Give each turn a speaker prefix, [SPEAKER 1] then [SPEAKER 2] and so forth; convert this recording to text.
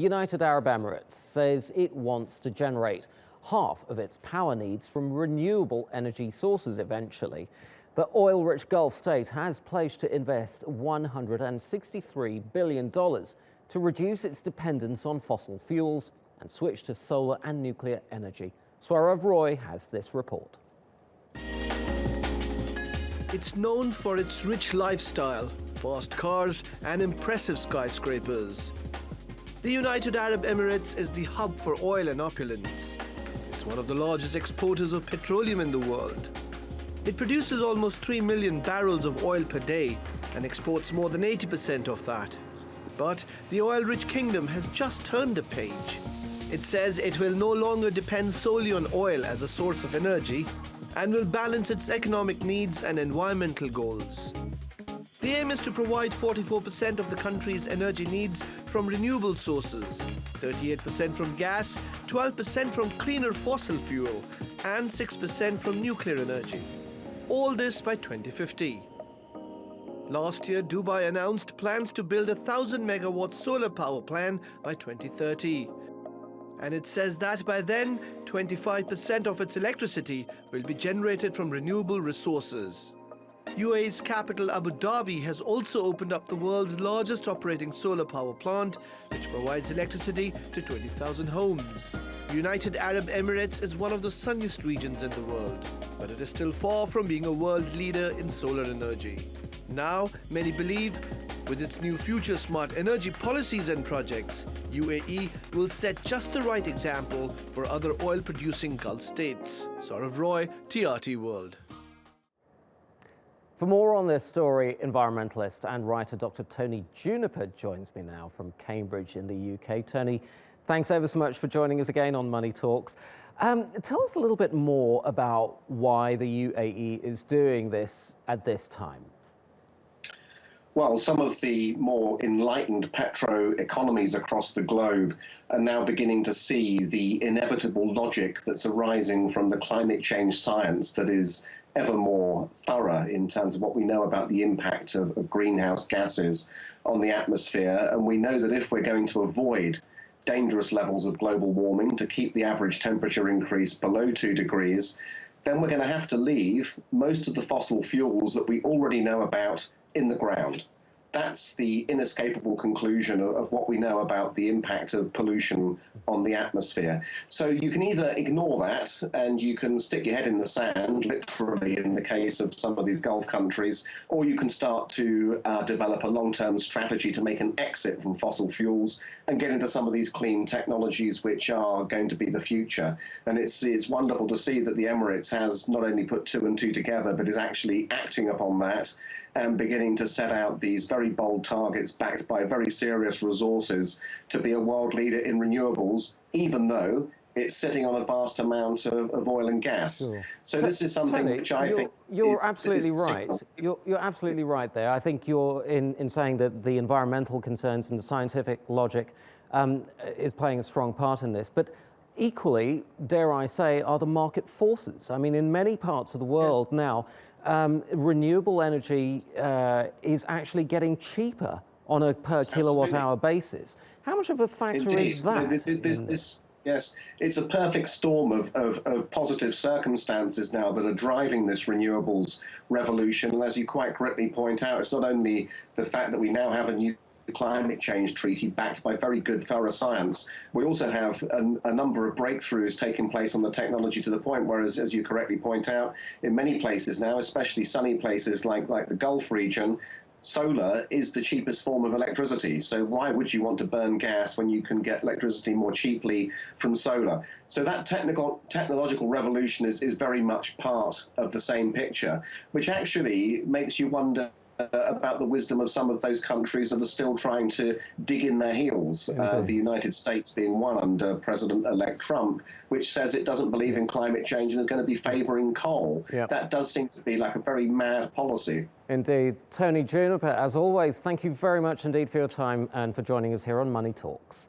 [SPEAKER 1] United Arab Emirates says it wants to generate half of its power needs from renewable energy sources eventually. The oil-rich Gulf state has pledged to invest $163 billion to reduce its dependence on fossil fuels and switch to solar and nuclear energy. Sourav Roy has this report.
[SPEAKER 2] It's known for its rich lifestyle, fast cars and impressive skyscrapers. The United Arab Emirates is the hub for oil and opulence. It's one of the largest exporters of petroleum in the world. It produces almost 3 million barrels of oil per day and exports more than 80% of that. But the oil-rich kingdom has just turned a page. It says it will no longer depend solely on oil as a source of energy and will balance its economic needs and environmental goals. The aim is to provide 44% of the country's energy needs from renewable sources, 38% from gas, 12% from cleaner fossil fuel, and 6% from nuclear energy. All this by 2050. Last year, Dubai announced plans to build a 1,000-megawatt solar power plant by 2030. And it says that by then, 25% of its electricity will be generated from renewable resources. UAE's capital Abu Dhabi has also opened up the world's largest operating solar power plant, which provides electricity to 20,000 homes. United Arab Emirates is one of the sunniest regions in the world, but it is still far from being a world leader in solar energy. Now, many believe, with its new future smart energy policies and projects, UAE will set just the right example for other oil-producing Gulf states. Sourav Roy, TRT World.
[SPEAKER 1] For more on this story, environmentalist and writer Dr. Tony Juniper joins me now from Cambridge in the UK. Tony, thanks ever so much for joining us again on Money Talks. Tell us a little bit more about why the UAE is doing this at this time.
[SPEAKER 3] Well, some of the more enlightened petro economies across the globe are now beginning to see the inevitable logic that's arising from the climate change science that is ever more thorough in terms of what we know about the impact of greenhouse gases on the atmosphere. And we know that if we're going to avoid dangerous levels of global warming, to keep the average temperature increase below 2 degrees, then we're going to have to leave most of the fossil fuels that we already know about in the ground. That's the inescapable conclusion of what we know about the impact of pollution on the atmosphere. So you can either ignore that and you can stick your head in the sand, literally in the case of some of these Gulf countries, or you can start to develop a long-term strategy to make an exit from fossil fuels and get into some of these clean technologies which are going to be the future. And it's wonderful to see that the Emirates has not only put 2 and 2 together, but is actually acting upon that and beginning to set out these very bold targets backed by very serious resources to be a world leader in renewables, even though it's sitting on a vast amount of oil and gas. Sure. So this is something
[SPEAKER 1] Tony,
[SPEAKER 3] which I think
[SPEAKER 1] you're absolutely right. You're absolutely right there. I think you're in saying that the environmental concerns and the scientific logic is playing a strong part in this. But equally, dare I say, are the market forces. I mean, in many parts of the world now, renewable energy is actually getting cheaper on a per kilowatt hour basis. How much of a factor is that?
[SPEAKER 3] Yes, it's a perfect storm of positive circumstances now that are driving this renewables revolution. And as you quite correctly point out, it's not only the fact that we now have a new climate change treaty backed by very good, thorough science. We also have a number of breakthroughs taking place on the technology to the point where, as you correctly point out, in many places now, especially sunny places like the Gulf region, solar is the cheapest form of electricity. So why would you want to burn gas when you can get electricity more cheaply from solar? So that technological revolution is very much part of the same picture, which actually makes you wonder about the wisdom of some of those countries that are still trying to dig in their heels, the United States being one under President-elect Trump, which says it doesn't believe in climate change and is going to be favouring coal. Yep. That does seem to be like a very mad policy.
[SPEAKER 1] Indeed. Tony Juniper, as always, thank you very much indeed for your time and for joining us here on Money Talks.